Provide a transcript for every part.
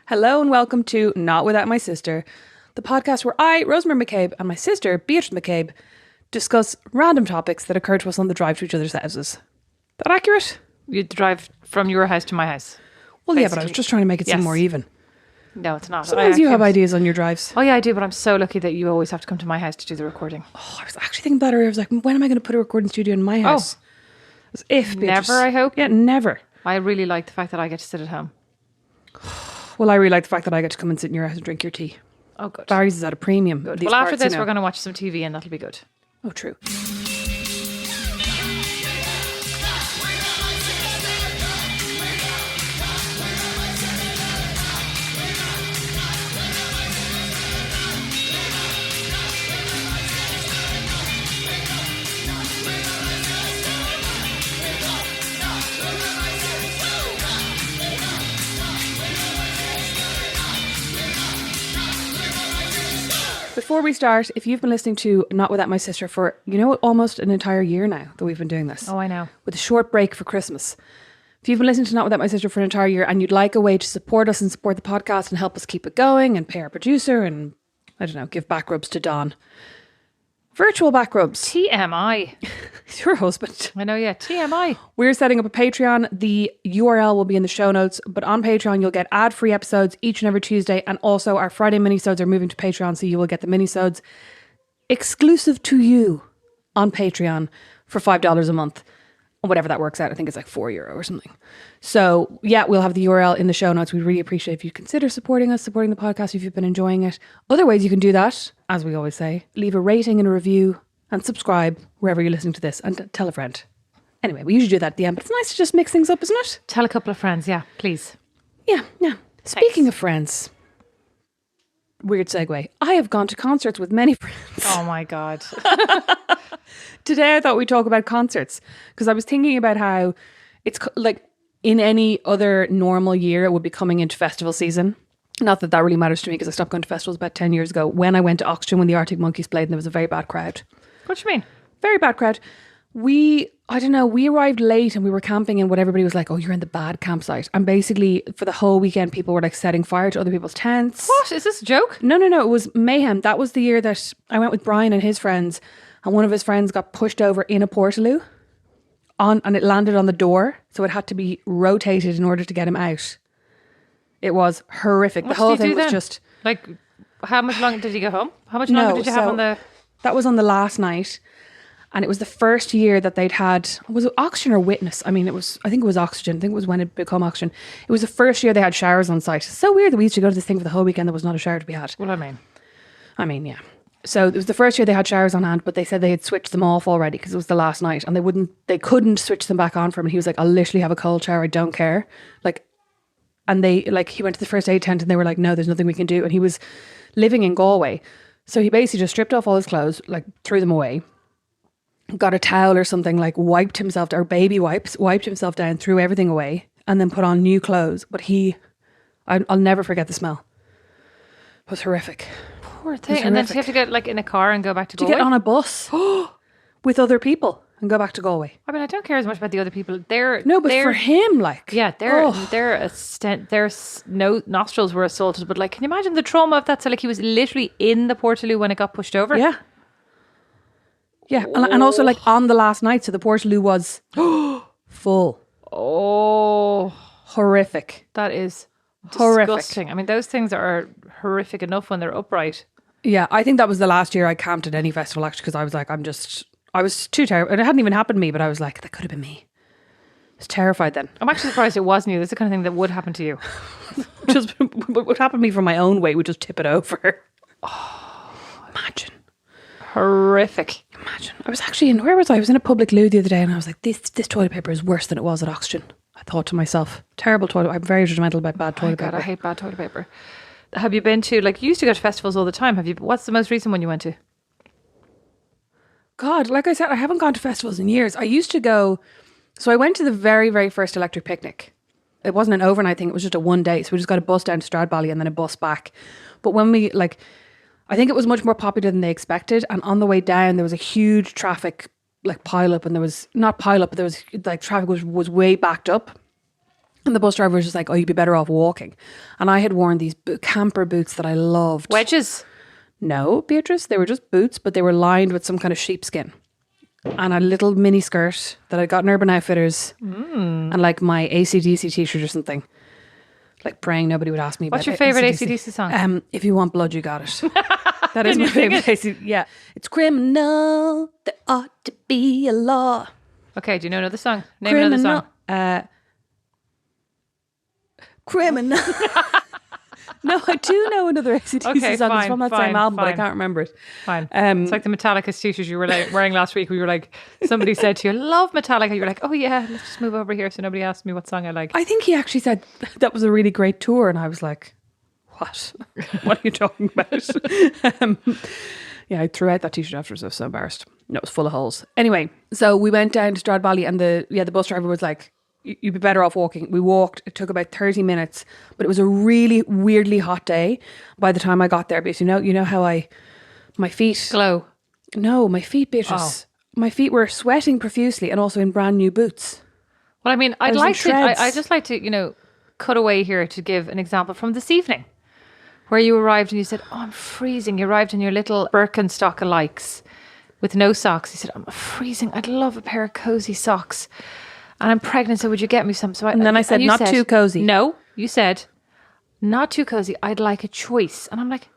Hello and welcome to Not Without My Sister, the podcast where I, Rosemary McCabe, and my sister, Beatrice McCabe, discuss random topics that occur to us on the drive to each other's houses. That accurate? You drive from your house to my house. Well, yeah, but I was just trying to make it seem more even. No, it's not. Sometimes you have ideas on your drives. Oh, yeah, I do, but I'm so lucky that you always have to come to my house to do the recording. Oh, I was actually thinking about it. I was like, when am I going to put a recording studio in my house? As if, Beatrice. Never, I hope? Yeah, never. I really like the fact that I get to sit at home. Well, I really like the fact that I get to come and sit in your house and drink your tea. Oh, good. Barry's is at a premium. Good. Well, after this, we're going to watch some TV and that'll be good. Oh, true. Before we start, if you've been listening to Not Without My Sister for, almost an entire year now that we've been doing this. Oh, I know. With a short break for Christmas. If you've been listening to Not Without My Sister for an entire year and you'd like a way to support us and support the podcast and help us keep it going and pay our producer and, I don't know, give back rubs to Don. Virtual back rubs. TMI. It's your husband. I know, yeah. TMI. We're setting up a Patreon. The URL will be in the show notes. But on Patreon, you'll get ad-free episodes each and every Tuesday. And also our Friday minisodes are moving to Patreon. So you will get the minisodes exclusive to you on Patreon for $5 a month. Or whatever that works out. I think it's like €4 or something. So yeah, we'll have the URL in the show notes. We'd really appreciate if you consider supporting us, supporting the podcast if you've been enjoying it. Other ways you can do that, as we always say, leave a rating and a review and subscribe wherever you're listening to this and tell a friend. Anyway, we usually do that at the end, but it's nice to just mix things up, isn't it? Tell a couple of friends, yeah, please. Yeah. Speaking of friends, weird segue. I have gone to concerts with many friends. Oh my God. Today I thought we'd talk about concerts because I was thinking about how it's like in any other normal year it would be coming into festival season. Not that really matters to me because I stopped going to festivals about 10 years ago when I went to Oxegen when the Arctic Monkeys played and there was a very bad crowd. What do you mean? Very bad crowd. We arrived late and we were camping and what everybody was like, oh, you're in the bad campsite. And basically for the whole weekend people were like setting fire to other people's tents. What? Is this a joke? No. It was mayhem. That was the year that I went with Brian and his friends and one of his friends got pushed over in a Portaloo and it landed on the door. So it had to be rotated in order to get him out. It was horrific. What the whole did he thing do was then? just... Like, how much longer did he go home? How much longer did you have on the... That was on the last night. And it was the first year that they'd had... Was it Oxygen or Witness? I think it was Oxygen. I think it was when it became Oxygen. It was the first year they had showers on site. It's so weird that we used to go to this thing for the whole weekend. There was not a shower to be had. Well, I mean, yeah. So it was the first year they had showers on hand, but they said they had switched them off already because it was the last night and they couldn't switch them back on for him. And he was like, I'll literally have a cold shower. I don't care. And he went to the first aid tent and they were like, no, there's nothing we can do. And he was living in Galway. So he basically just stripped off all his clothes, threw them away, got a towel or something, wiped himself, or baby wipes, wiped himself down, threw everything away and then put on new clothes. But I'll never forget the smell. It was horrific. Poor thing. And then you have to get in a car and go back to Galway? To get on a bus with other people and go back to Galway. I mean, I don't care as much about the other people. For him, their nostrils were assaulted. But can you imagine the trauma of that? So he was literally in the Portaloo when it got pushed over. Yeah. Yeah, and also on the last night, so the Portaloo was full. Oh, horrific! That is horrific. Disgusting. I mean, those things are horrific enough when they're upright. Yeah, I think that was the last year I camped at any festival actually because I was like, I was too terrified. And it hadn't even happened to me, but I was like, that could have been me. I was terrified then. I'm actually surprised it wasn't you. That's the kind of thing that would happen to you. Just what happened to me from my own weight would just tip it over. Oh, imagine. Horrific. Imagine. I was actually where was I? I was in a public loo the other day and I was like, this toilet paper is worse than it was at Oxygen. I thought to myself, terrible toilet. I'm very judgmental about bad toilet paper. I hate bad toilet paper. Have you been to, you used to go to festivals all the time. What's the most recent one you went to? God, like I said, I haven't gone to festivals in years. I used to go, so I went to the very, very first Electric Picnic. It wasn't an overnight thing, it was just a one day. So we just got a bus down to Strad Valley and then a bus back. But when we, I think it was much more popular than they expected. And on the way down, there was a huge traffic, pile up. And there was, not pile up, but there was, traffic was way backed up. And the bus driver was just like, oh, you'd be better off walking. And I had worn these camper boots that I loved. Wedges? No, Beatrice. They were just boots, but they were lined with some kind of sheepskin. And a little mini skirt that I got in Urban Outfitters. And like my AC/DC t-shirt or something. Like praying nobody would ask me What's about your favourite AC/DC song? If You Want Blood, You Got It. That is my favourite AC/DC. Yeah. It's criminal. There ought to be a law. Okay, do you know another song? Name another song. Criminal. No, I do know another AC/DC song. It's from that same album, but I can't remember it. Fine. It's like the Metallica t-shirt you were like wearing last week. We were like, somebody said to you, love Metallica. You were like, oh yeah, let's just move over here. So nobody asked me what song I like. I think he actually said that was a really great tour. And I was like, what? What are you talking about? Yeah, I threw out that t-shirt afterwards. I was so embarrassed. No, it was full of holes. Anyway, so we went down to Strad Valley and the bus driver was like, you'd be better off walking. We walked. It took about 30 minutes, but it was a really weirdly hot day by the time I got there. Because you know how my feet glow. No, my feet, Beatrice. My feet were sweating profusely and also in brand new boots. Well, I mean, I'd just like to, cut away here to give an example from this evening where you arrived and you said, oh, I'm freezing. You arrived in your little Birkenstock alikes with no socks. You said, I'm freezing. I'd love a pair of cozy socks. And I'm pregnant, so would you get me some? So then I said, not too cozy. No, you said, not too cozy. I'd like a choice. And I'm like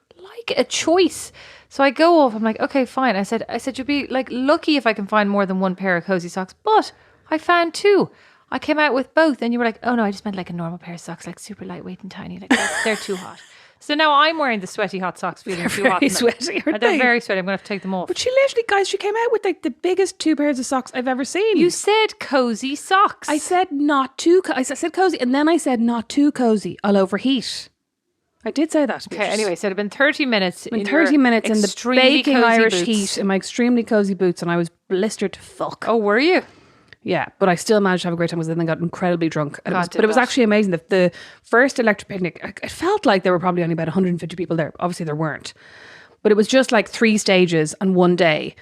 a choice. So I go off. I'm like, okay, fine. I said, you'd be like lucky if I can find more than one pair of cozy socks. But I found two. I came out with both. And you were like, oh no, I just meant like a normal pair of socks, like super lightweight and tiny. Like they're too hot. So now I'm wearing the sweaty hot socks, feeling too hot. They're very sweaty, aren't they? They're very sweaty. I'm going to have to take them off. But she literally, guys, she came out with like the biggest 2 pairs of socks I've ever seen. You said cozy socks. I said not too. I said cozy, and then I said not too cozy. I'll overheat. I did say that. Okay. Anyway, so it had been 30 minutes. In 30 minutes in the baking Irish heat in my extremely cozy boots, and I was blistered to fuck. Oh, were you? Yeah, but I still managed to have a great time because then I got incredibly drunk. But it was actually amazing. The first electric picnic, it felt like there were probably only about 150 people there. Obviously there weren't. But it was just like 3 stages and 1 day.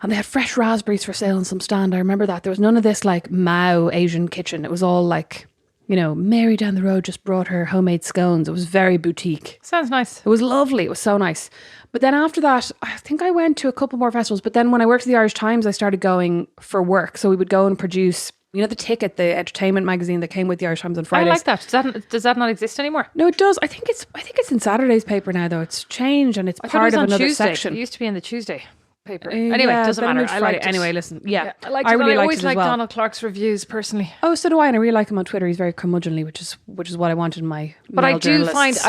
And they had fresh raspberries for sale on some stand. I remember that. There was none of this like Mao Asian kitchen. It was all like, Mary down the road just brought her homemade scones. It was very boutique. Sounds nice. It was lovely. It was so nice. But then after that, I think I went to a couple more festivals. But then when I worked at the Irish Times, I started going for work. So we would go and produce, the Ticket, the entertainment magazine that came with the Irish Times on Fridays. I like that. Does that not exist anymore? No, it does. I think it's in Saturday's paper now, though. It's changed and it's part of another Tuesday. section. It used to be in the Tuesday paper. Anyway, it doesn't matter. I like anyway. Listen, yeah, I really always like Donald Clark's reviews personally. Oh, so do I, and I really like him on Twitter. He's very curmudgeonly, which is what I wanted in my. But I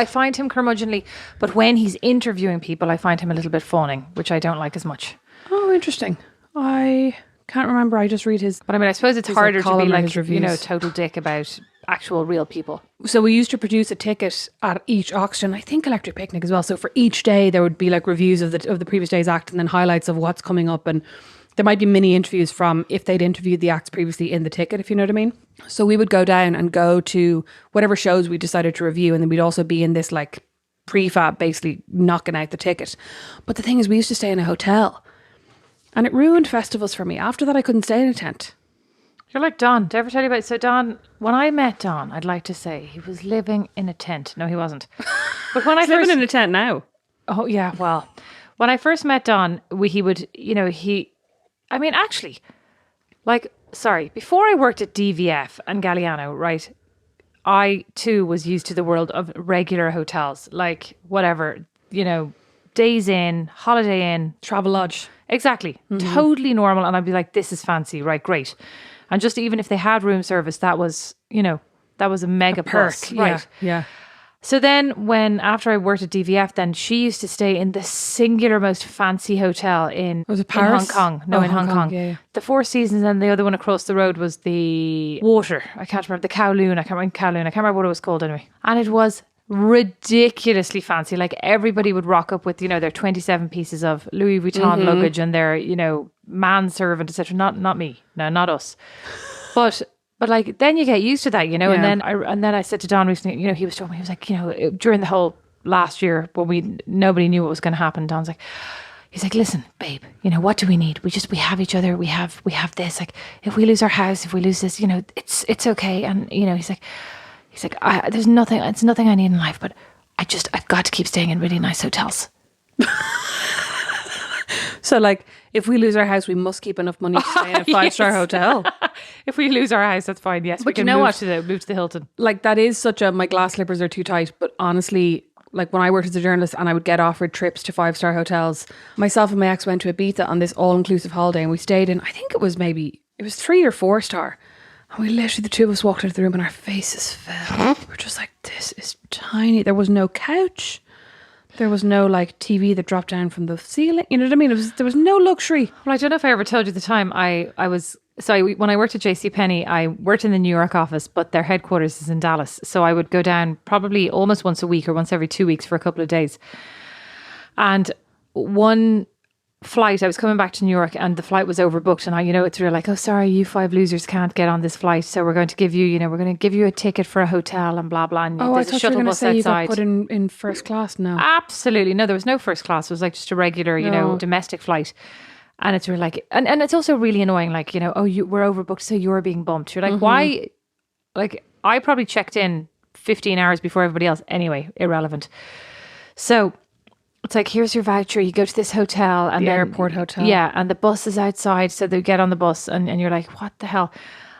find him curmudgeonly. But when he's interviewing people, I find him a little bit fawning, which I don't like as much. Oh, interesting. I can't remember. I just read his. But I mean, I suppose it's harder to be like total dick about actual real people. So we used to produce a ticket at each Oxegen, I think Electric Picnic as well. So for each day there would be like reviews of the previous day's act and then highlights of what's coming up, and there might be mini interviews from if they'd interviewed the acts previously in the ticket, if you know what I mean. So we would go down and go to whatever shows we decided to review, and then we'd also be in this like prefab basically knocking out the ticket. But the thing is, we used to stay in a hotel and it ruined festivals for me. After that I couldn't stay in a tent. You're like Don. Did I ever tell you about... So Don, when I met Don, I'd like to say he was living in a tent. No, he wasn't. But when He's living in a tent now. Oh, yeah. Well, when I first met Don, before I worked at DVF and Galliano, right, I too was used to the world of regular hotels, like whatever, Days Inn, Holiday Inn. Travelodge. Exactly. Mm-hmm. Totally normal. And I'd be like, this is fancy, right, great. And just even if they had room service, that was a mega perk. Right. Yeah. So then after I worked at DVF, then she used to stay in the singular most fancy hotel in Paris? Hong Kong. No, in Hong Kong. Yeah. The Four Seasons, and the other one across the road was the Water. I can't remember. The Kowloon. I can't remember what it was called anyway. And it was ridiculously fancy. Like everybody would rock up with, their 27 pieces of Louis Vuitton luggage and their, manservant, etc. Not me. No, not us. But like then you get used to that, Yeah. And then I said to Don recently, he was talking, he was like, during the whole last year when nobody knew what was going to happen, Don's like, he's like, listen, babe, what do we need? We have each other. We have this. Like, if we lose our house, if we lose this, it's okay. And he's like, there's nothing. It's nothing I need in life, but I've got to keep staying in really nice hotels. So, like, if we lose our house, we must keep enough money to stay in a 5-star hotel. If we lose our house, that's fine. Yes, But we can move to the Hilton. Like, that is such a, my glass slippers are too tight. But honestly, like, when I worked as a journalist and I would get offered trips to 5-star hotels, myself and my ex went to Ibiza on this all-inclusive holiday, and we stayed in, I think it was 3 or 4 star. And we literally, the two of us walked into the room and our faces fell. We were just like, this is tiny. There was no couch. There was no like TV that dropped down from the ceiling. You know what I mean? There was no luxury. Well, I don't know if I ever told you the time when I worked at JCPenney, I worked in the New York office, but their headquarters is in Dallas. So I would go down probably almost once a week or once every 2 weeks for a couple of days. And one flight, I was coming back to New York and the flight was overbooked, and it's really like, oh, sorry, you 5 losers can't get on this flight, so we're going to give you, we're going to give you a ticket for a hotel and blah blah. And I thought you were going to say you got put in first class now. Absolutely, no, there was no first class. It was like just a regular, domestic flight. And it's really like, and it's also really annoying, like, we're overbooked, so you're being bumped. You're like, why? Like, I probably checked in 15 hours before everybody else. Anyway, irrelevant. So it's like, here's your voucher. You go to this hotel and the airport hotel. Yeah, and the bus is outside, so they get on the bus, and you're like, what the hell?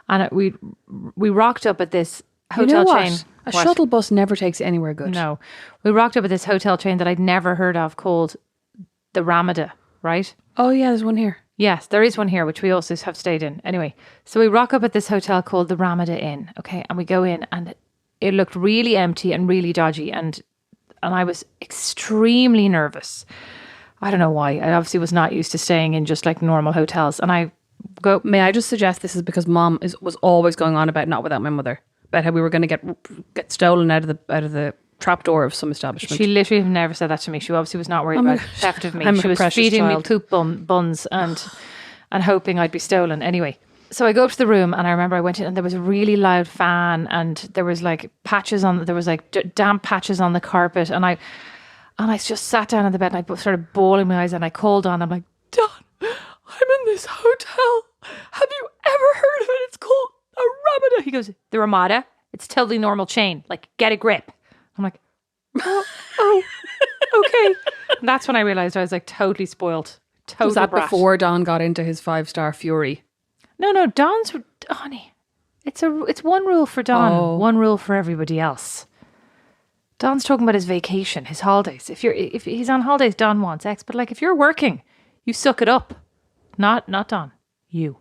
And we rocked up at this hotel chain. A shuttle bus never takes you anywhere good. No, we rocked up at this hotel chain that I'd never heard of called the Ramada, right? Oh yeah, there's one here. Yes, there is one here, which we also have stayed in. Anyway, so we rock up at this hotel called the Ramada Inn, okay, and we go in, and it looked really empty and really dodgy, and I was extremely nervous. I don't know why. I obviously was not used to staying in just like normal hotels. And I go, may I just suggest this is because Mom was always going on about, not without my mother, about how we were going to get stolen out of the trapdoor of some establishment. She literally never said that to me. She obviously was not worried about theft of me. She was feeding me poop buns and hoping I'd be stolen. Anyway, so I go up to the room, and I remember I went in, and there was a really loud fan, and there was like damp patches on the carpet, and I just sat down on the bed, and I started bawling my eyes, and I called on. I'm like, Don, I'm in this hotel. Have you ever heard of it? It's called the Ramada. He goes, the Ramada? It's totally normal chain. Like, get a grip. I'm like, oh okay. And that's when I realized I was like totally spoiled. Was that brat. Before Don got into his 5-star fury? No, Don's, honey, it's one rule for Don, one rule for everybody else. Don's talking about his vacation, his holidays. If he's on holidays, Don wants X. But like, if you're working, you suck it up. Not Don. You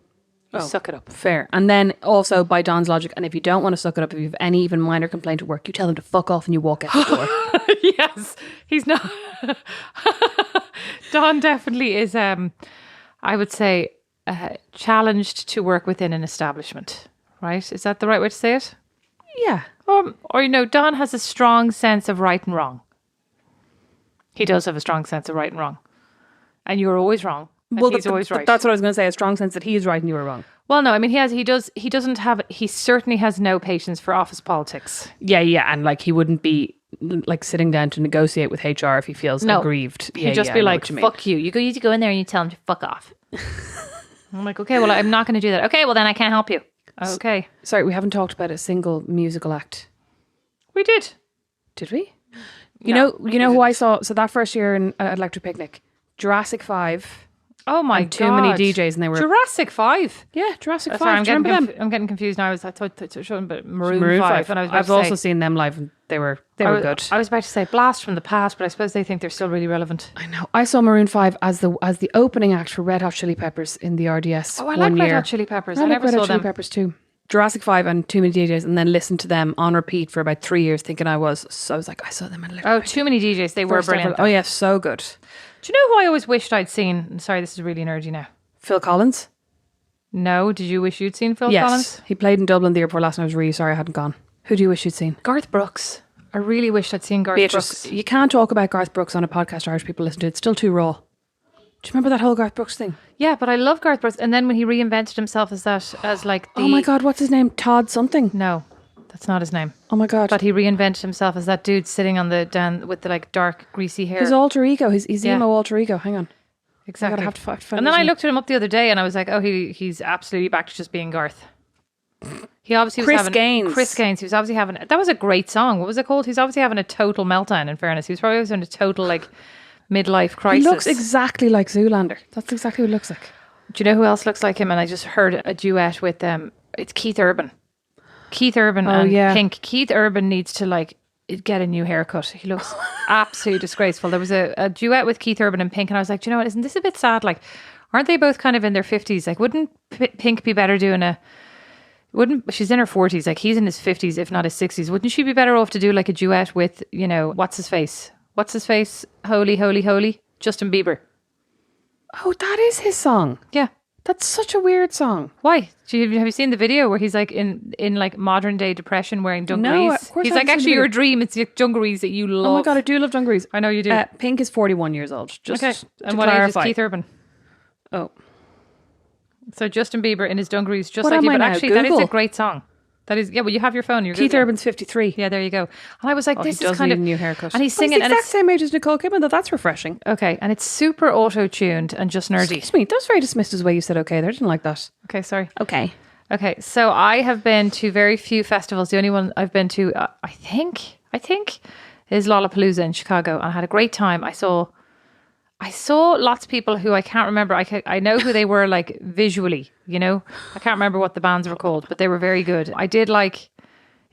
suck it up. Fair. And then also by Don's logic, and if you don't want to suck it up, if you have any even minor complaint at work, you tell them to fuck off and you walk out the door. Yes, he's not. Don definitely is. I would say challenged to work within an establishment. Right? Is that the right way to say it? Yeah. Or Don has a strong sense of right and wrong. He does have a strong sense of right and wrong, and you're always wrong. Well, he's always right. That's what I was going to say. A strong sense that he is right and you are wrong. Well, no, I mean he certainly has no patience for office politics. Yeah, and like he wouldn't be like sitting down to negotiate with HR if he feels aggrieved. He'd just be like, "Fuck you! You need to go in there and you tell him to fuck off." I'm like, okay, well, I'm not going to do that. Okay, well then I can't help you. Okay. Sorry, we haven't talked about a single musical act. We did. Did we? You know who I saw? So that first year in Electric Picnic, Jurassic 5. Oh my god! Too many DJs, and they were Jurassic 5. Yeah, Jurassic 5. Sorry, I'm getting confused now. I thought they showed but Maroon 5, and I've also seen them live, and they were good. I was about to say blast from the past, but I suppose they think they're still really relevant. I know. I saw Maroon 5 as the opening act for Red Hot Chili Peppers in the RDS. Oh, I like Red Hot Chili Peppers. I never Red saw Hot them. Chili Peppers too. Jurassic 5 and Too Many DJs, and then listened to them on repeat for about 3 years, thinking I was. So I was like, I saw them in Electric Picnic. Too Many DJs. They were brilliant. Oh yeah, so good. Do you know who I always wished I'd seen? Sorry, this is really nerdy now. Phil Collins? No, did you wish you'd seen Phil Yes. Collins? He played in Dublin the year before last, and I was really sorry I hadn't gone. Who do you wish you'd seen? Garth Brooks. I really wished I'd seen Garth Beatrice, Brooks. you can't talk about Garth Brooks on a podcast Irish people listen to. It's still too raw. Do you remember that whole Garth Brooks thing? Yeah, but I love Garth Brooks. And then when he reinvented himself as like the... Oh my God, what's his name? Todd something? No, that's not his name. Oh my God. But he reinvented himself as that dude sitting on the down with the like dark greasy hair. His alter ego, his emo alter ego. Hang on. exactly. I gotta have to find And then his I name. looked at him up the other day, and I was like, oh, he's absolutely back to just being Garth. He obviously was Chris having Gaines. Chris Gaines. He was obviously having that was a great song. What was it called? He's obviously having a total meltdown. In fairness, he was probably having a total like midlife crisis. He looks exactly like Zoolander. That's exactly what he looks like. Do you know who else looks like him? And I just heard a duet with it's Keith Urban. Keith Urban and Pink. Keith Urban needs to like get a new haircut. He looks absolutely disgraceful. There was a duet with Keith Urban and Pink, and I was like, do you know what? Isn't this a bit sad? Like, aren't they both kind of in their 50s? Like, wouldn't Pink be better doing she's in her 40s, like he's in his 50s, if not his 60s. Wouldn't she be better off to do like a duet with, what's his face? Holy, Holy, Holy? Justin Bieber. Oh, that is his song. Yeah. That's such a weird song. Why? Have you seen the video where he's like in like modern day depression wearing dungarees? No, of course he's I like, haven't seen actually the your video. dream, it's the dungarees that you love. Oh my God, I do love dungarees. I know you do. Pink is 41 years old. Just okay. to And what clarify. age is Keith Urban? Oh. So Justin Bieber in his dungarees, just What like am you. I But now? actually, that is a Google? great song. That is, yeah, well, you have your phone. You're Keith Googling. Urban's 53. Yeah, there you go. And I was like, Oh, this he is does kind need of a new haircut. And he's He's singing, the and exact it's same age as Nicole Kidman, though. That's refreshing. okay, and it's super auto-tuned and just nerdy. Excuse me, that was very dismissed as the way you said okay there. I didn't like that. Okay, sorry. Okay. Okay, so I have been to very few festivals. The only one I've been to, I think, is Lollapalooza in Chicago, and I had a great time. I saw lots of people who I can't remember. I know who they were like visually, I can't remember what the bands were called, but they were very good. I did like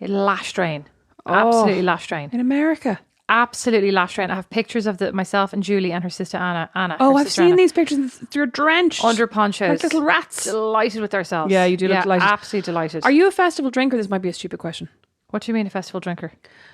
it. Lash Train, absolutely Lash Train, In America. absolutely Lash Train. I have pictures of myself and Julie and her sister Anna. Oh, her I've sister seen Anna, these pictures. You're drenched. under ponchos, Like little rats. delighted with ourselves. Yeah, you do look delighted. Absolutely delighted. Are you a festival drinker? This might be a stupid question. What do you mean a festival drinker?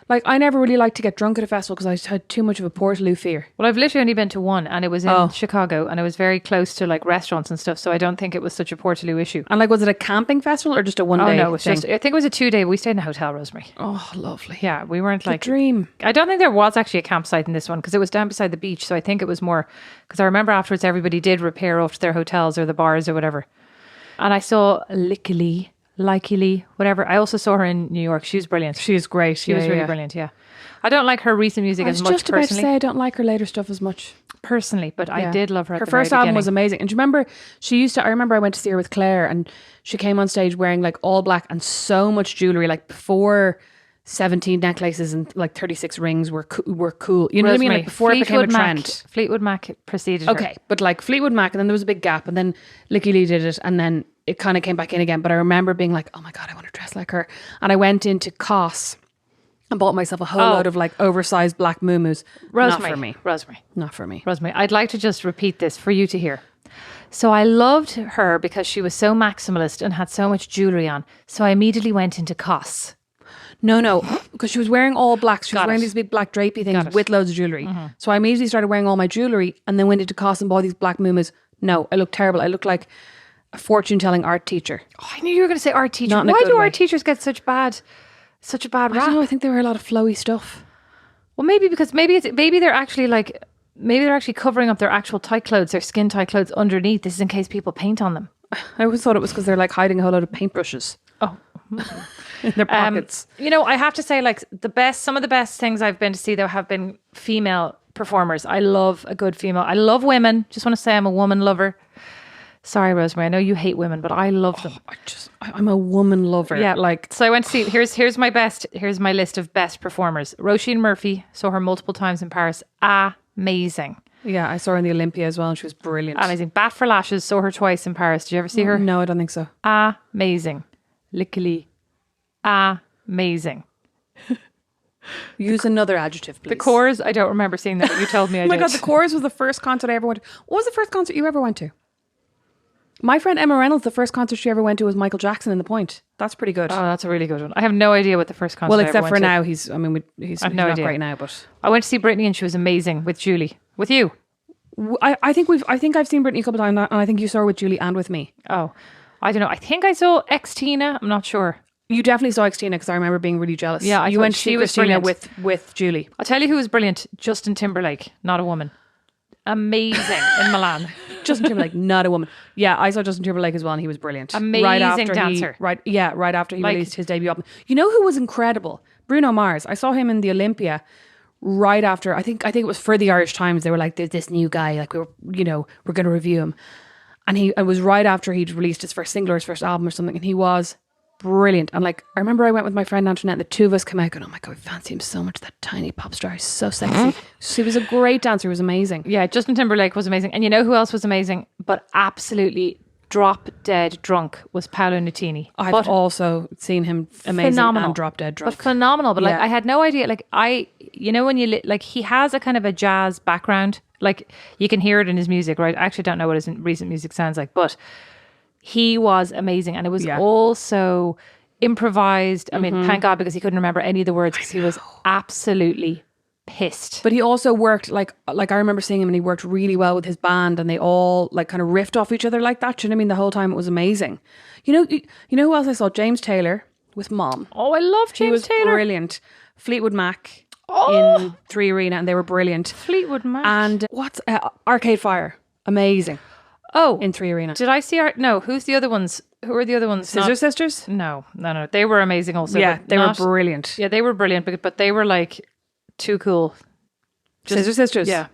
Like, I never really liked to get drunk at a festival because I had too much of a Portaloo fear. Well, I've literally only been to one, and it was in Chicago, and it was very close to like restaurants and stuff. So I don't think it was such a Portaloo issue. And like, was it a camping festival or just a one day Oh no, it was thing? just. I think it was a 2-day. We stayed in a hotel, Rosemary. Oh, lovely. Yeah, we weren't like. Dream. I don't think there was actually a campsite in this one because it was down beside the beach. So I think it was more because I remember afterwards everybody did repair off to their hotels or the bars or whatever. And I saw Likely, whatever. I also saw her in New York. She was brilliant. She is great. She was really brilliant. Yeah, I don't like her recent music I as was much just about to personally. say I don't like her later stuff as much. But I did love her. At Her the first very album was beginning. amazing. And do you remember I remember I went to see her with Claire and she came on stage wearing like all black and so much jewelry, like before 17 necklaces and like 36 rings were cool. You know what I mean? Like before it became a trend. Fleetwood Mac preceded her. Okay, but like Fleetwood Mac, and then there was a big gap, and then Licky Lee did it, and then it kind of came back in again. But I remember being like, oh my God, I want to dress like her. And I went into COS and bought myself a whole load of like oversized black muumuus. Rosemary. Not for me. Not for me. Rosemary, I'd like to just repeat this for you to hear. So I loved her because she was so maximalist and had so much jewelry on. So I immediately went into COS. No, because she was wearing all black. She was Got wearing it. these big black drapey things Got it. with loads of jewelry. So I immediately started wearing all my jewelry and then went into COS and bought these black muumuus. No, I looked terrible. I looked like a fortune-telling art teacher. Oh, I knew you were going to say art teacher. Not in a Why good do way. art teachers get such a bad I don't know. rap? I think they wear a lot of flowy stuff. Well, maybe because maybe they're actually covering up their actual tight clothes, their skin tight clothes underneath. This is in case people paint on them. I always thought it was because they're like hiding a whole load of paintbrushes Oh. in their pockets. I have to say, like some of the best things I've been to see though have been female performers. I love a good female. I love women. Just want to say I'm a woman lover. Sorry, Rosemary. I know you hate women, but I love them. I'm a woman lover. Yeah, like so I went to see. Here's my list of best performers. Roisin Murphy, saw her multiple times in Paris. Amazing, yeah, I saw her in the Olympia as well, and she was brilliant. amazing. Bat for Lashes, saw her twice in Paris. Did you ever see her? No, I don't think so. Amazing, Lickily, amazing. Use another adjective, please. The Cores, I don't remember seeing that. But you told me I Oh my did. God, the Chorus was the first concert I ever went to. What was the first concert you ever went to? My friend Emma Reynolds, the first concert she ever went to was Michael Jackson in The Point. That's pretty good. Oh, that's a really good one. I have no idea what the first concert. well, I ever except went for to. now, he's I've no not idea. great now, but I went to see Britney and she was amazing with Julie. With you? I think I've seen Britney a couple of times, and I think you saw her with Julie and with me. Oh, I don't know. I think I saw Xtina. I'm not sure. You definitely saw Xtina because I remember being really jealous. Yeah, I you thought went to she see was Christina brilliant. with Julie. I'll tell you who was brilliant. Justin Timberlake, not a woman. Amazing in Milan. Justin Timberlake, not a woman. Yeah, I saw Justin Timberlake as well, and he was brilliant. Amazing dancer. Right after he Like- released his debut album. You know who was incredible? Bruno Mars. I saw him in the Olympia right after, I think it was for the Irish Times, they were like, there's this new guy, like we're going to review him. And it was right after he'd released his first single or his first album or something, and he was brilliant. And like, I remember I went with my friend Antoinette, and the two of us came out going, oh my God, we fancy him so much, that tiny pop star, he's so sexy. He was a great dancer, he was amazing. Yeah, Justin Timberlake was amazing. And you know who else was amazing, but absolutely drop dead drunk, was Paolo Nutini. I've also seen him amazing phenomenal. And drop dead drunk. But phenomenal. But like, I had no idea. Like when you like, he has a kind of a jazz background. Like you can hear it in his music, right? I actually don't know what his recent music sounds like, but he was amazing. And it was also improvised. I mean, thank God, because he couldn't remember any of the words, because he was absolutely pissed. But he also worked like I remember seeing him, and he worked really well with his band, and they all like kind of riffed off each other like that. Do you know what I mean? The whole time it was amazing. You know who else I saw? James Taylor with Mom. Oh, I love James Taylor. He was brilliant. Fleetwood Mac in 3 Arena, and they were brilliant. Fleetwood Mac. And what's Arcade Fire? Amazing. Oh, in 3 Arena. Did I see no, who's the other ones? Who are the other ones? Scissor Sisters? No. They were amazing also. Yeah, they were brilliant. Yeah, they were brilliant, but they were like too cool. Scissor Sisters? Yeah.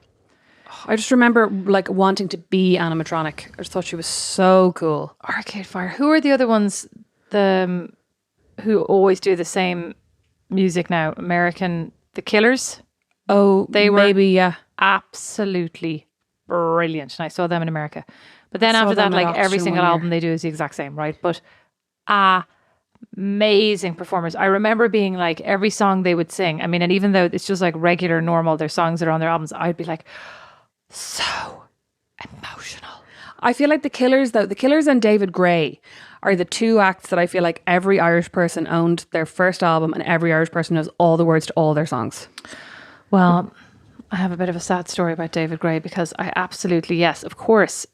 I just remember like wanting to be animatronic. I just thought she was so cool. Arcade Fire. Who are the other ones who always do the same music now? American, The Killers? Oh, they were absolutely brilliant. And I saw them in America. But then after that, like every single album they do is the exact same, right? But amazing performers. I remember being like, every song they would sing, I mean, and even though it's just like regular, normal, their songs that are on their albums, I'd be like, so emotional. I feel like The Killers and David Gray are the two acts that I feel like every Irish person owned their first album, and every Irish person knows all the words to all their songs. Well, I have a bit of a sad story about David Gray, because I absolutely, yes, of course,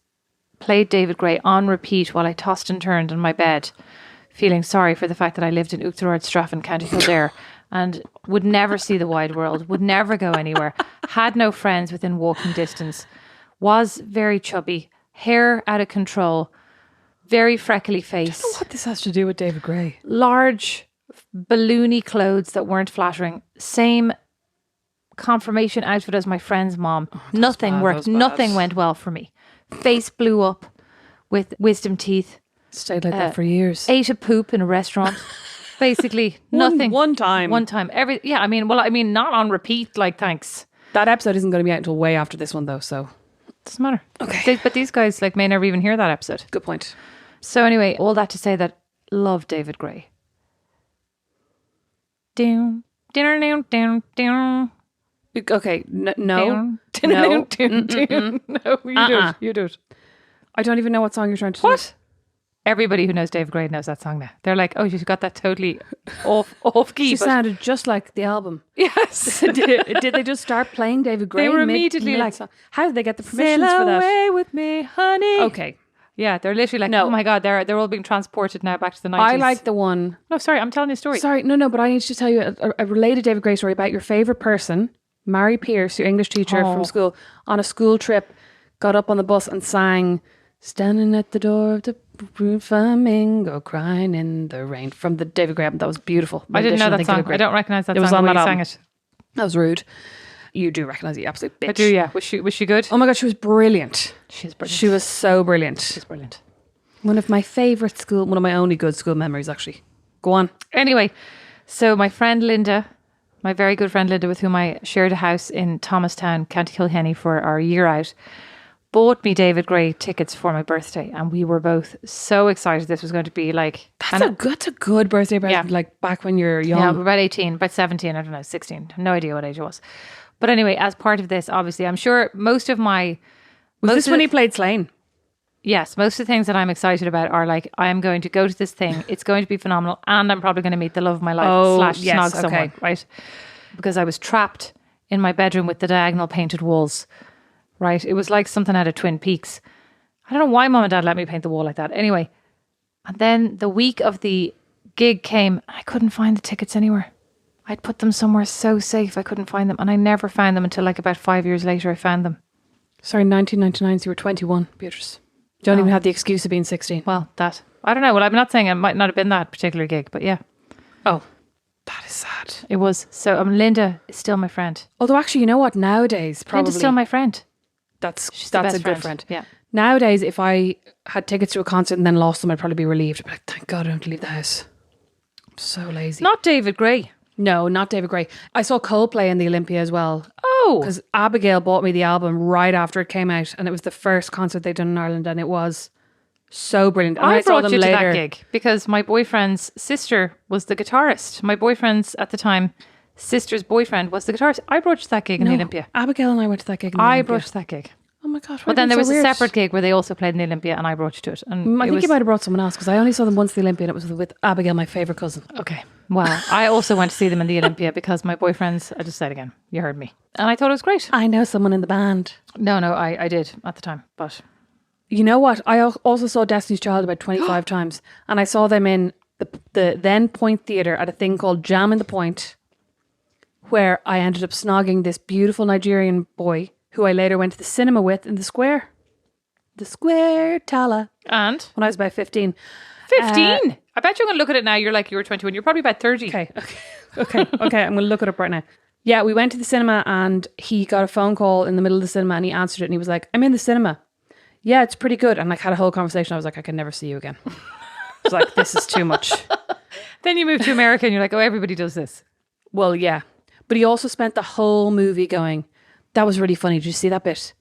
played David Gray on repeat while I tossed and turned on my bed, feeling sorry for the fact that I lived in Uachtarard Straffan, County Kildare, and would never see the wide world, would never go anywhere, had no friends within walking distance, was very chubby, hair out of control, very freckly face. I don't know what this has to do with David Gray. Large, balloony clothes that weren't flattering. Same confirmation outfit as my friend's mom. Nothing worked. Nothing went well for me. Face blew up with wisdom teeth. Stayed like that for years. Ate a poop in a restaurant. Basically, nothing. One time. Not on repeat, like, thanks. That episode isn't going to be out until way after this one, though, so. Doesn't matter. Okay. But these guys, like, may never even hear that episode. Good point. So anyway, all that to say that love David Gray. Down, down, down, down. Okay, no. No, you do it. I don't even know what song you're trying to do. What? Everybody who knows David Gray knows that song now. They're like, oh, you've got that totally off key. She sounded just like the album. Yes. Did they just start playing David Gray? They were immediately like, how did they get the permissions for that? Sail away with me, honey. Okay. Yeah, they're literally like, oh my God, they're all being transported now back to the 90s. I like the one. No, sorry, I'm telling you a story. Sorry, no, but I need to tell you a related David Gray story about your favourite person, Mary Pierce, your English teacher from school, on a school trip, got up on the bus and sang "Standing at the door of the flamingo, crying in the rain" from the David Gray album. That was beautiful. I didn't know that song. I don't recognise that song. It was on that album. Sang it. That was rude. You do recognise it, you absolute bitch. I do, yeah. Was she good? Oh my God, she was brilliant. She's brilliant. She was so brilliant. She's brilliant. One of my only good school memories, actually. Go on. Anyway, so my friend Linda, my very good friend Linda, with whom I shared a house in Thomastown, County Kilkenny for our year out, bought me David Gray tickets for my birthday, and we were both so excited this was going to be like... That's a good birthday present, like back when you're young. Yeah, about 18, about 17, I don't know, 16. No idea what age it was. But anyway, as part of this, obviously, I'm sure most of my... Was this when he played Slane? Yes, most of the things that I'm excited about are like, I am going to go to this thing, it's going to be phenomenal, and I'm probably going to meet the love of my life snog someone, right? Because I was trapped in my bedroom with the diagonal painted walls, right? It was like something out of Twin Peaks. I don't know why Mum and Dad let me paint the wall like that. Anyway, and then the week of the gig came, and I couldn't find the tickets anywhere. I'd put them somewhere so safe, I couldn't find them, and I never found them until like about 5 years later I found them. Sorry, 1999, so you were 21, Beatrice. You don't even have the excuse of being 16. Well, I don't know. Well, I'm not saying it might not have been that particular gig, but yeah. Oh. That is sad. It was. So Linda is still my friend. Although actually, you know what? Nowadays, probably Linda's still my friend. that's the a best good friend. Yeah. Nowadays, if I had tickets to a concert and then lost them, I'd probably be relieved. I'd be like, thank God I don't have to leave the house. I'm so lazy. Not David Gray. No, not David Gray. I saw Coldplay in the Olympia as well. Oh. Because Abigail bought me the album right after it came out, and it was the first concert they'd done in Ireland, and it was so brilliant. And I saw brought them you to later. that gig because my boyfriend's sister was the guitarist. My boyfriend's at the time sister's boyfriend was the guitarist. I brought you to that gig in the Olympia. Abigail and I went to that gig in the I Olympia. brought you to that gig. Oh my God. But then there was a separate gig where they also played in the Olympia and I brought you to it. And I think you might have brought someone else because I only saw them once at the Olympia and it was with Abigail, my favourite cousin. Okay. Well, I also went to see them in the Olympia because my boyfriend's, I just said again, you heard me. And I thought it was great. I know someone in the band. No, I did at the time. But You know what? I also saw Destiny's Child about 25 times, and I saw them in the then Point Theatre at a thing called Jam in the Point, where I ended up snogging this beautiful Nigerian boy who I later went to the cinema with in the Square. The Square Tala. And? When I was about 15. 15? I bet you're going to look at it now. You're like, you were 21. You're probably about 30. Okay. I'm going to look it up right now. Yeah, we went to the cinema and he got a phone call in the middle of the cinema and he answered it and he was like, I'm in the cinema. Yeah, it's pretty good. And like had a whole conversation. I was like, I can never see you again. I was like, this is too much. Then you move to America and you're like, oh, everybody does this. Well, yeah. But he also spent the whole movie going, that was really funny. Did you see that bit?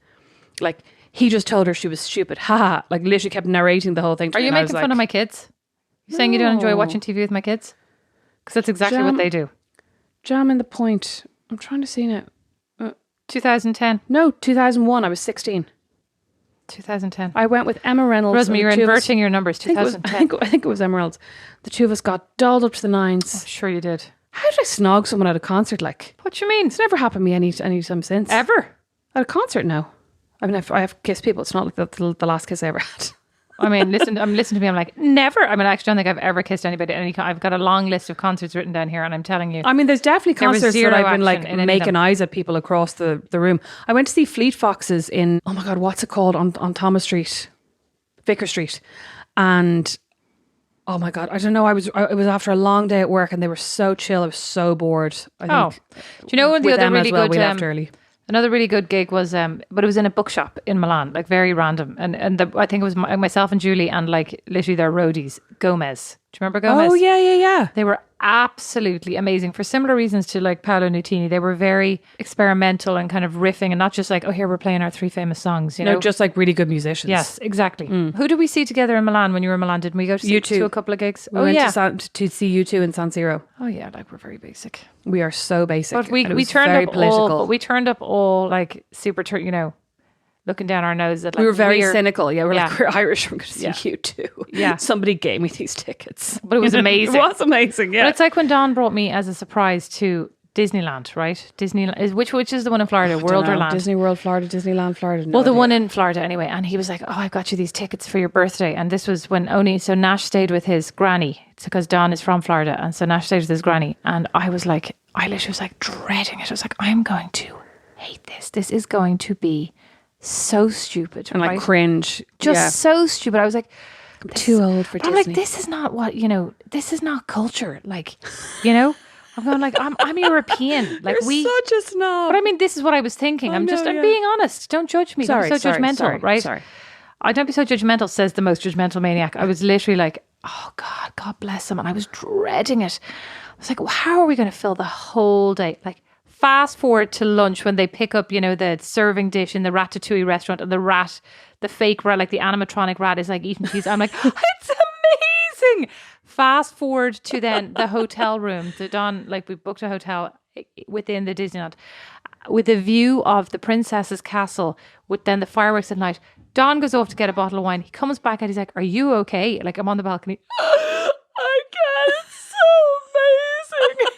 Like, he just told her she was stupid. Ha ha. Like, literally kept narrating the whole thing to Are me. you And I was making fun of my kids? You saying you don't enjoy watching TV with my kids? Because that's exactly what they do. Jam in the Point. I'm trying to see now. 2010. No, 2001. I was 16. 2010. I went with Emma Reynolds. Rosemary, you're and the two of us- inverting your numbers. I think, it was, 2010. I think it was Emma Reynolds. The two of us got dolled up to the nines. Sure you did. How did I snog someone at a concert like? What do you mean? It's never happened to me anytime since. Ever? At a concert, no. I mean, I have kissed people. It's not like the last kiss I ever had. I mean, listen to me. I'm like, never. I mean, I actually don't think I've ever kissed anybody at any I've got a long list of concerts written down here and I'm telling you. I mean, there's definitely There was concerts that zero I've been like action in any of making them. eyes at people across the room. I went to see Fleet Foxes in, oh my God, what's it called? On Thomas Street, Vicar Street. And oh my God, I don't know. It was after a long day at work and they were so chill. I was so bored. I think. Do you know what the With other Emma really as well, good we left early. Another really good gig was, but it was in a bookshop in Milan, like very random. And I think it was myself and Julie and like literally their roadies, Gomez. Do you remember Gomez? Oh, yeah. They were absolutely amazing for similar reasons to like Paolo Nutini. They were very experimental and kind of riffing and not just like, oh, here we're playing our 3 famous songs, you know? No, just like really good musicians. Yes, exactly. Who did we see together in Milan when you were in Milan? Didn't we go to, to a couple of gigs? We went to see U2 in San Siro. Oh yeah, like we're very basic. We are so basic. But we was turned very up political. all, but we turned up all like super, you know, looking down our nose at like we were very cynical. Yeah, like, we're Irish. We're going to see Yeah. you too. Yeah. Somebody gave me these tickets. But it was amazing. It was amazing, yeah. But it's like when Don brought me as a surprise to Disneyland, right? Disneyland is which is the one in Florida, Worlderland. Disney World, Florida, Disneyland, Florida. Well, the one in Florida anyway. And he was like, oh, I've got you these tickets for your birthday. And this was when so Nash stayed with his granny. It's because Don is from Florida. And so Nash stayed with his granny. And I was like, I literally was like dreading it. I was like, I'm going to hate this. This is going to be so stupid. and like right? cringe. Just so stupid. I was like, I'm too old for I'm Disney. like, this is not what, you know, this is not culture. Like, you know, I'm going like, I'm European. Like You're such a snob. but I mean, this is what I was thinking. I'm being honest. Don't judge me. Don't be so judgmental, right? Sorry. I don't be so judgmental, says the most judgmental maniac. I was literally like, oh God bless him. And I was dreading it. I was like, well, how are we going to fill the whole day? Like, fast forward to lunch when they pick up, you know, the serving dish in the Ratatouille restaurant and the fake rat, like the animatronic rat is like eating cheese. I'm like, it's amazing. Fast forward to then the hotel room. We booked a hotel within the Disneyland with a view of the princess's castle with then the fireworks at night. Don goes off to get a bottle of wine. He comes back and he's like, are you okay? Like, I'm on the balcony. I can't. It's so amazing.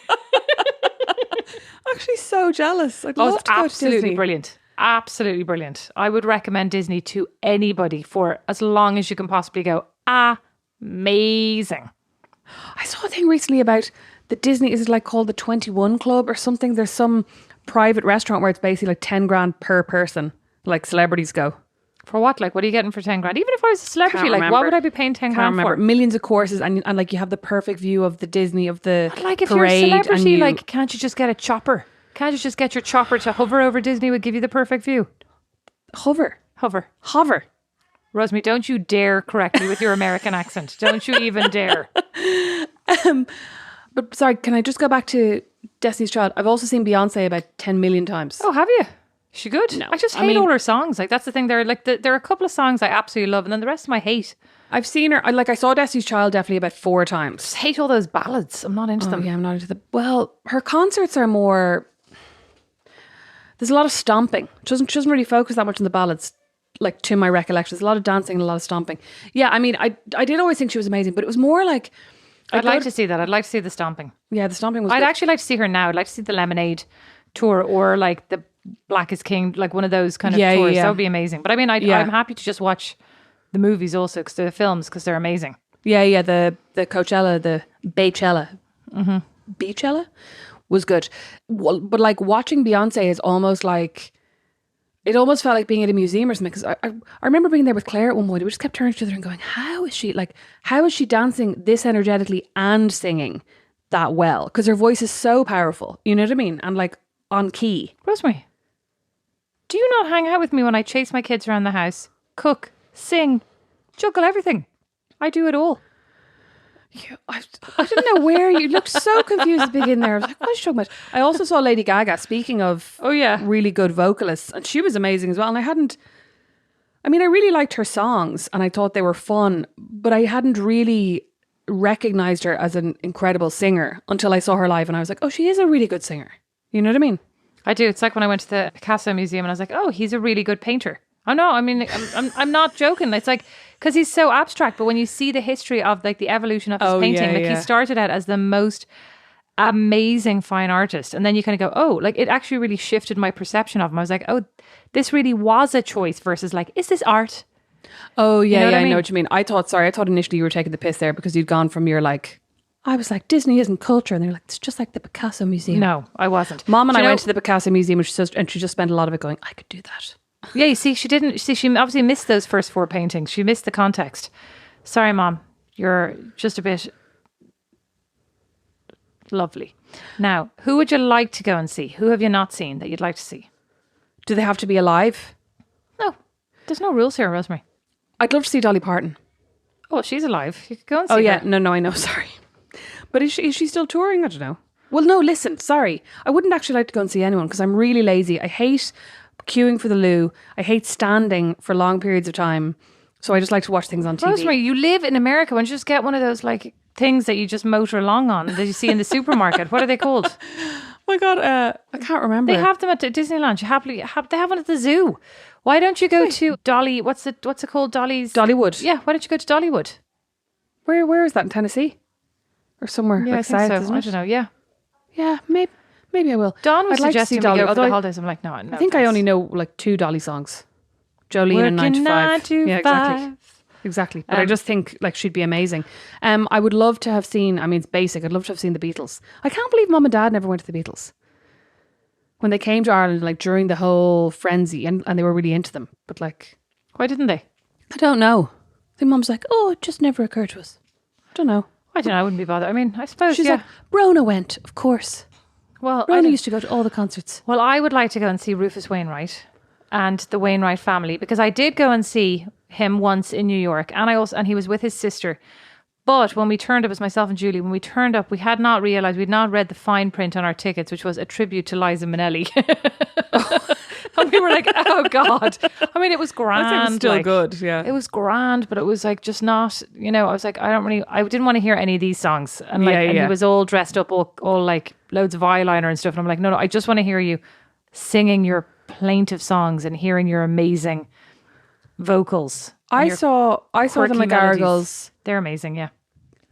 Actually so jealous. I'd Oh, love it's to go to absolutely Disney. brilliant. Absolutely brilliant. I would recommend Disney to anybody for as long as you can possibly go. Amazing. I saw a thing recently about the Disney, is it like called the 21 Club or something? There's some private restaurant where it's basically like 10 grand per person, like celebrities go. For what? Like, what are you getting for 10 grand? Even if I was a celebrity, like, what would I be paying 10 grand for? Millions of courses, and like you have the perfect view of the Disney, of the like, if parade. You're a celebrity, like, can't you just get a chopper? Can't you just get your chopper to hover over Disney? Would give you the perfect view. Hover. Rosemary, don't you dare correct me with your American accent. Don't you even dare. But sorry, can I just go back to Destiny's Child? I've also seen Beyonce about 10 million times. Oh, have you? Is she good? No. I just hate all her songs. Like, that's the thing. There are a couple of songs I absolutely love, and then the rest of them I hate. I've seen her. I saw Destiny's Child definitely about 4 times. Just hate all those ballads. I'm not into them. Yeah, I'm not into them. Well, her concerts are more. There's a lot of stomping. She doesn't really focus that much on the ballads. Like, to my recollection, there's a lot of dancing and a lot of stomping. Yeah, I mean, I did always think she was amazing, but it was more like. I'd like to see that. I'd like to see the stomping. Yeah, the stomping was. I'd actually like to see her now. I'd like to see the Lemonade tour, or like the Black is King, like one of those kind of tours. Yeah. That would be amazing. But I mean, I'm happy to just watch the movies also, because the films, because they're amazing. Yeah, the Coachella, the Baychella, Beachella was good. Well, but like watching Beyonce is almost like. It almost felt like being at a museum or something, because I remember being there with Claire at one point. We just kept turning to each other and going, how is she dancing this energetically and singing that well? Because her voice is so powerful, you know what I mean? And like on key. Rosemary, do you not hang out with me when I chase my kids around the house, cook, sing, juggle everything? I do it all. I didn't know where you looked so confused at the beginning there. I was like, what is she talking about? I also saw Lady Gaga, speaking of really good vocalists, and she was amazing as well. And I really liked her songs and I thought they were fun, but I hadn't really recognized her as an incredible singer until I saw her live, and I was like, oh, she is a really good singer. You know what I mean? I do. It's like when I went to the Picasso Museum and I was like, oh, he's a really good painter. Oh no, I mean, I'm not joking. It's like, because he's so abstract, but when you see the history of like the evolution of his painting, he started out as the most amazing fine artist, and then you kind of go, oh, like it actually really shifted my perception of him. I was like, oh, this really was a choice versus like, is this art? Oh yeah, you know I know what you mean. I thought initially you were taking the piss there, because you'd gone from your like, I was like, Disney isn't culture, and they're like, it's just like the Picasso Museum. No, I wasn't. Mom and I went to the Picasso Museum, and she just spent a lot of it going, I could do that. Yeah, you see, she obviously missed those first 4 paintings. She missed the context. Sorry, Mom, you're just a bit lovely. Now, who would you like to go and see? Who have you not seen that you'd like to see? Do they have to be alive? No, there's no rules here, Rosemary. I'd love to see Dolly Parton. Oh, she's alive. You could go and see her. Oh yeah, no, I know, sorry. But is she still touring? I don't know. Well, no, listen, sorry. I wouldn't actually like to go and see anyone, because I'm really lazy. I hate queuing for the loo. I hate standing for long periods of time. So I just like to watch things on TV. Rosemary, you live in America. Why don't you just get one of those like things that you just motor along on that you see in the supermarket? What are they called? Oh my God, I can't remember. They have them at Disneyland. They have one at the zoo. Why don't you go to Dolly? What's it called? Dollywood. Yeah, why don't you go to Dollywood? Where is that, in Tennessee? Or somewhere like south, so. isn't it? I don't know, yeah. Yeah, maybe I will. Dawn was I'd like to suggesting see Dolly, we go for the holidays. I'm like, no. I think I only know like 2 Dolly songs. Jolene and 9 to 5. Yeah, exactly. But I just think like she'd be amazing. I would love to have seen, it's basic, I'd love to have seen the Beatles. I can't believe Mum and Dad never went to the Beatles. When they came to Ireland, like during the whole frenzy, and they were really into them. But like, why didn't they? I don't know. I think Mum's like, oh, it just never occurred to us. I don't know. I wouldn't be bothered. I mean, I suppose she's like, Rona went, of course. Well, Rona used to go to all the concerts. Well, I would like to go and see Rufus Wainwright and the Wainwright family, because I did go and see him once in New York, and he was with his sister. But when we turned up, it was myself and Julie, when we turned up, we had not realised, we'd not read the fine print on our tickets, which was a tribute to Liza Minnelli. And we were like, oh God. I mean, it was grand. It was still good, yeah. It was grand, but it was like just not, I was like, I didn't want to hear any of these songs. And like, and he was all dressed up, all like loads of eyeliner and stuff. And I'm like, no, I just want to hear you singing your plaintive songs and hearing your amazing vocals. I saw the McGarrigles. They're amazing, yeah.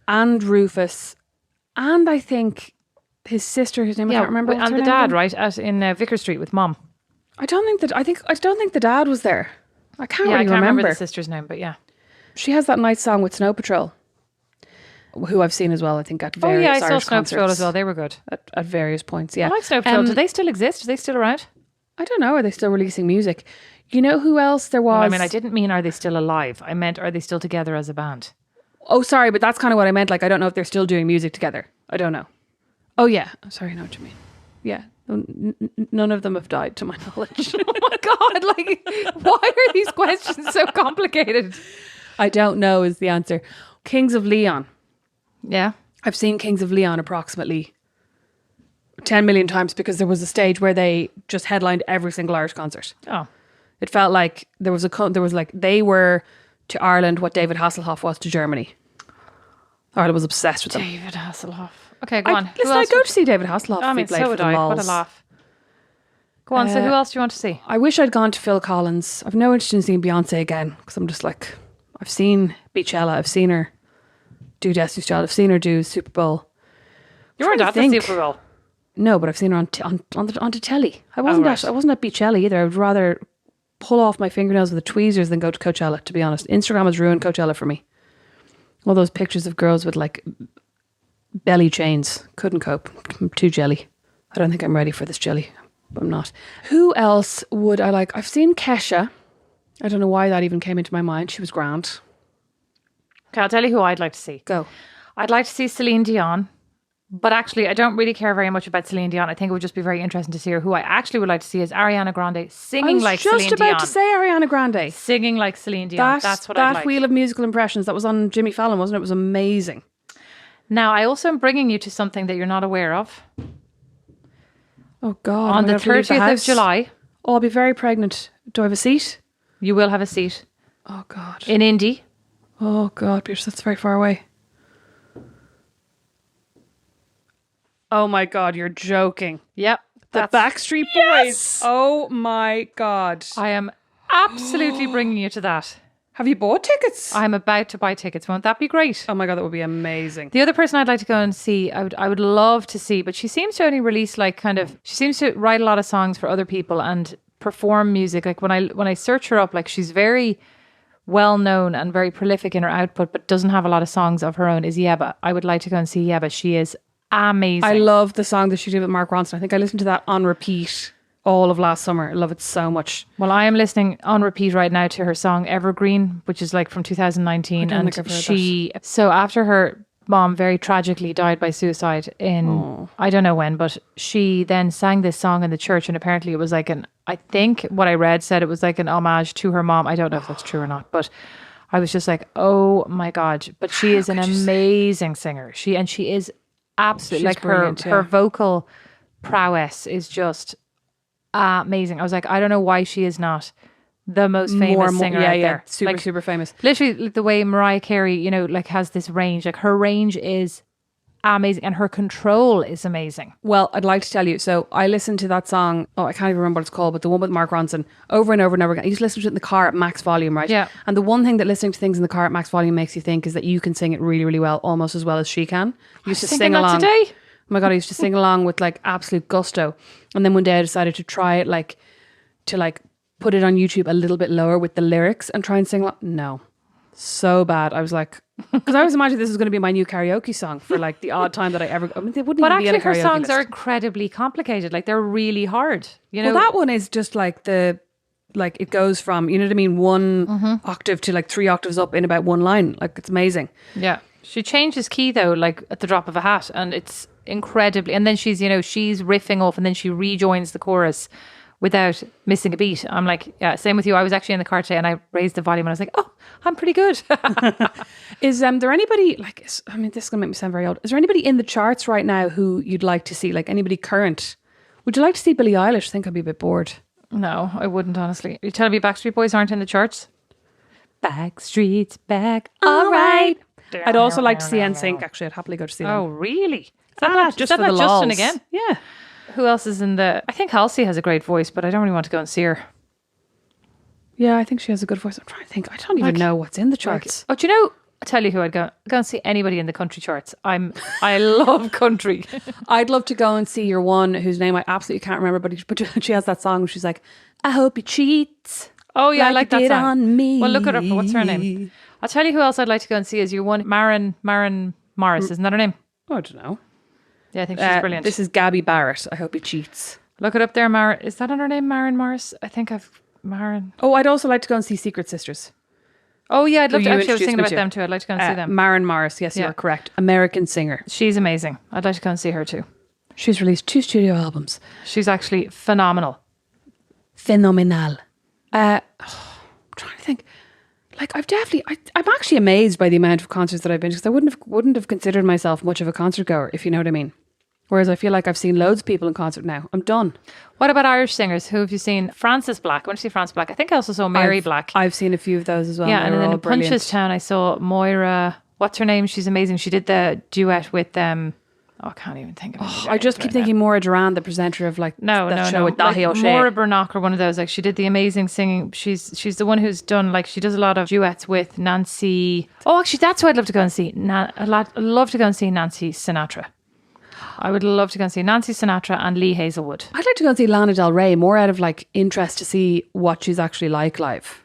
And Rufus, and I think his sister, his name I can't remember. And the dad, right, in Vicar Street with Mom. I don't think the dad was there. I can't really I can't remember remember the sister's name, but yeah, she has that nice song with Snow Patrol, who I've seen as well. I think at various I saw Irish Snow Patrol concerts as well. They were good at various points. Yeah, I like Snow Patrol. Do they still exist? Are they still around? I don't know. Are they still releasing music? You know who else there was? Well, I mean, I didn't mean are they still alive? I meant are they still together as a band? Oh, sorry, but that's kind of what I meant. Like, I don't know if they're still doing music together. I don't know. Oh, yeah. I'm sorry, I know what you mean. Yeah. None of them have died, to my knowledge. Oh my God, like, why are these questions so complicated? I don't know is the answer. Kings of Leon. Yeah. I've seen Kings of Leon approximately 10 million times because there was a stage where they just headlined every single Irish concert. Oh. It felt like they were to Ireland what David Hasselhoff was to Germany. Ireland was obsessed with them. David Hasselhoff. Okay, go on. Listen, I'd go to see David Hasselhoff I if he mean, played so for would the I. Mols. What a laugh. Go on, so who else do you want to see? I wish I'd gone to Phil Collins. I've no interest in seeing Beyonce again because I'm just like, I've seen Beachella, I've seen her do Destiny's Child, I've seen her do Super Bowl. You weren't at the Super Bowl. No, but I've seen her on the telly. I wasn't at Beachella either. I would rather pull off my fingernails with the tweezers than go to Coachella, to be honest. Instagram has ruined Coachella for me. All those pictures of girls with like belly chains. Couldn't cope. I'm too jelly. I don't think I'm ready for this jelly. I'm not. Who else would I like? I've seen Kesha. I don't know why that even came into my mind. She was grand. Okay, I'll tell you who I'd like to see. Go. I'd like to see Celine Dion. But actually, I don't really care very much about Celine Dion. I think it would just be very interesting to see her. Who I actually would like to see is Ariana Grande singing like Celine Dion. I was just about to say Ariana Grande. Singing like Celine Dion. That's what I'd like. That Wheel of Musical Impressions, that was on Jimmy Fallon, wasn't it? It was amazing. Now, I also am bringing you to something that you're not aware of. Oh, God. On the 30th of July. Oh, I'll be very pregnant. Do I have a seat? You will have a seat. Oh, God. In Indy. Oh, God, Beatrice, that's very far away. Oh my God, you're joking. Yep. The Backstreet Boys. Oh my God. I am absolutely bringing you to that. Have you bought tickets? I'm about to buy tickets. Won't that be great? Oh my God, that would be amazing. The other person I'd like to go and see, I would love to see, but she seems to only release she seems to write a lot of songs for other people and perform music. Like when I search her up, like she's very well known and very prolific in her output, but doesn't have a lot of songs of her own, is Yebba. I would like to go and see Yebba. She is amazing. I love the song that she did with Mark Ronson. I think I listened to that on repeat all of last summer. I love it so much. Well, I am listening on repeat right now to her song Evergreen, which is like from 2019. I don't think I've heard that. So after her mom very tragically died by suicide in, I don't know when, but she then sang this song in the church, and apparently it was like I think what I read said it was like an homage to her mom. I don't know if that's true or not, but I was just like, oh my God. But she is an amazing singer. She is absolutely, like her vocal prowess is just amazing. I was like, I don't know why she is not the most famous singer out there. Super famous. Literally the way Mariah Carey, like has this range, like her range is amazing and her control is amazing. Well, I'd like to tell you, so I listened to that song, I can't even remember what it's called, but the one with Mark Ronson over and over and over again. I used to listen to it in the car at max volume, right? Yeah. And the one thing that listening to things in the car at max volume makes you think is that you can sing it really, really well, almost as well as she can. I used to sing along today. Oh my God, I used to sing along with like absolute gusto. And then one day I decided to try it to put it on YouTube a little bit lower with the lyrics and try and sing along. No. So bad. I was like, because I was imagining this was going to be my new karaoke song for like the odd time that I ever. I mean, they wouldn't But even be in a actually, karaoke her songs list. are incredibly complicated. Like they're really hard. Well, that one is just like it goes from, you know what I mean, one octave to like 3 octaves up in about one line. Like it's amazing. Yeah, she changes key though, like at the drop of a hat, and it's incredibly. And then she's riffing off, and then she rejoins the chorus without missing a beat. I'm like, yeah, same with you. I was actually in the car today and I raised the volume and I was like, oh, I'm pretty good. Is there anybody this is going to make me sound very old. Is there anybody in the charts right now who you'd like to see? Like anybody current? Would you like to see Billie Eilish? I think I'd be a bit bored. No, I wouldn't, honestly. You telling me Backstreet Boys aren't in the charts? Backstreet's back. All right. I'd also like to see NSYNC, actually. I'd happily go to see them. Oh, really? Is Just that for the not Justin lols. again? Yeah. Who else is in the... I think Halsey has a great voice, but I don't really want to go and see her. Yeah, I think she has a good voice. I'm trying to think. I don't even know what's in the charts. Do you know... I'll tell you who I'd go and see anybody in the country charts. I love country. I'd love to go and see your one whose name I absolutely can't remember, but she has that song where she's like, I hope you cheat. Oh yeah, I like that song. On me. Well, look at her. What's her name? I'll tell you who else I'd like to go and see is your one, Maroon Morris. Isn't that her name? I don't know. Yeah, I think she's brilliant. This is Gabby Barrett. I hope he cheats. Look it up there, Maren. Is that her name, Maren Morris? I think I've Maren. Oh, I'd also like to go and see Secret Sisters. Oh yeah, I'd love to. You Actually, I was introduced thinking me about to. them too. I'd like to go and see them. Maren Morris, yes, you are correct. American singer. She's amazing. I'd like to go and see her too. She's released 2 studio albums. She's actually phenomenal. Phenomenal. I'm trying to think. Like I'm actually amazed by the amount of concerts that I've been to, because I wouldn't have considered myself much of a concert goer, if you know what I mean. Whereas I feel like I've seen loads of people in concert now. I'm done. What about Irish singers? Who have you seen? Frances Black. I went to see Frances Black. I think I also saw Mary Black. I've seen a few of those as well. Yeah, and then in brilliant. Punchestown I saw Moira. What's her name? She's amazing. She did the duet with I can't even think of it. I just keep thinking Maura Durand, the presenter of that show with Dahi O'Shea. Maura Burnock or one of those. Like she did the amazing singing. She's the one who's done, like, she does a lot of duets with Nancy. Oh, actually, that's who I'd love to go and see. I'd love to go and see Nancy Sinatra. I would love to go and see Nancy Sinatra and Lee Hazelwood. I'd like to go and see Lana Del Rey, more out of like interest to see what she's actually like live.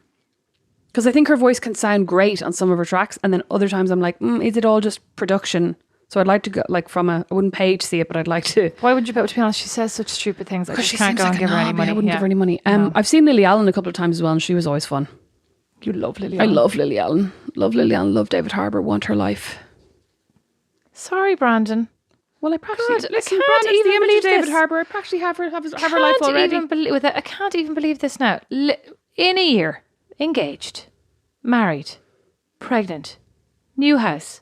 Because I think her voice can sound great on some of her tracks, and then other times I'm like, is it all just production? So I'd like to go, like, I wouldn't pay to see it, but I'd like to. Why wouldn't you pay? To be honest, she says such stupid things. I just she can't go and like give her any money. I wouldn't give her any money. No. I've seen Lily Allen a couple of times as well, and she was always fun. You love Lily Allen. I love Lily Allen. Love Lily Allen. Love David Harbour. Want her life. Sorry, Brandon. Well, I practically God, I can't even believe David this. Harbour. I practically have her life already. I can't even believe this now. In a year, engaged, married, pregnant, new house,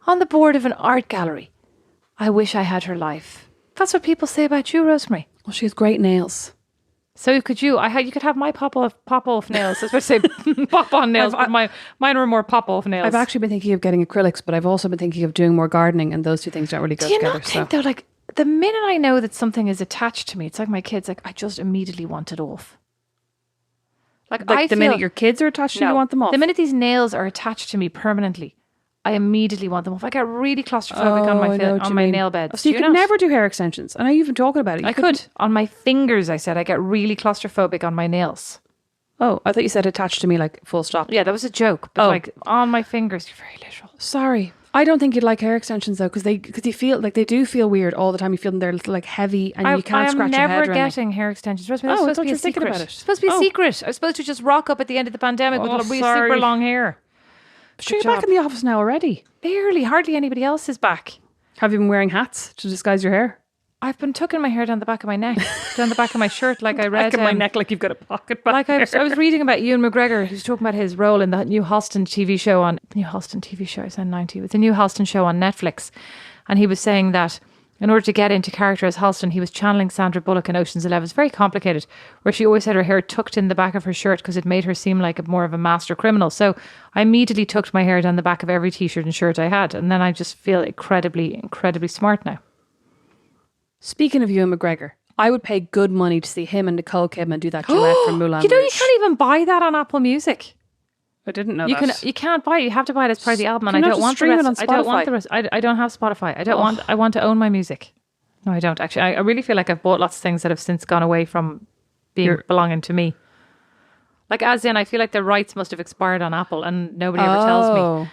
on the board of an art gallery. I wish I had her life. That's what people say about you, Rosemary. Well, she has great nails. So you could have my pop off nails. I was about to say pop on nails, but mine were more pop off nails. I've actually been thinking of getting acrylics, but I've also been thinking of doing more gardening, and those two things don't really go together. Do you not think though, like, the minute I know that something is attached to me, it's like my kids, like, I just immediately want it off. Like the minute your kids are attached to you, you want them off? The minute these nails are attached to me permanently, I immediately want them off. I get really claustrophobic on my nail bed. So you could never do hair extensions. I know you've been talking about it. I could. On my fingers, I said, I get really claustrophobic on my nails. Oh, I thought you said attached to me, like full stop. Yeah, that was a joke. But like on my fingers, you're very literal. Sorry. I don't think you'd like hair extensions though, because you feel like they do feel weird all the time. You feel them, they're like heavy, and you can't scratch your head. I'm never getting hair extensions. I thought you were thinking about it. It's supposed to be a secret. I was supposed to just rock up at the end of the pandemic with really super long hair. Sure, you're back in the office now already. Barely. Hardly anybody else is back. Have you been wearing hats to disguise your hair? I've been tucking my hair down the back of my neck, down the back of my shirt, like I read. Back of my neck, like you've got a pocket back. Like I was reading about Ewan McGregor, who's talking about his role in the new Halston TV show on New Halston TV show. I sound 90. It's a new Halston show on Netflix, and he was saying that in order to get into character as Halston, he was channeling Sandra Bullock in Ocean's 11. It's very complicated, where she always had her hair tucked in the back of her shirt because it made her seem like more of a master criminal. So I immediately tucked my hair down the back of every t-shirt and shirt I had, and then I just feel incredibly, incredibly smart now. Speaking of Ewan McGregor, I would pay good money to see him and Nicole Kidman do that duet from Moulin You know, Rouge. you can't even buy that on Apple Music. I didn't know that. You can't buy it. You have to buy it as part of the album, and I don't want the rest. I don't want the rest. I don't have Spotify. I want to own my music. No, I don't actually. I really feel like I've bought lots of things that have since gone away from belonging to me. Like, as in, I feel like the rights must have expired on Apple, and nobody ever tells me.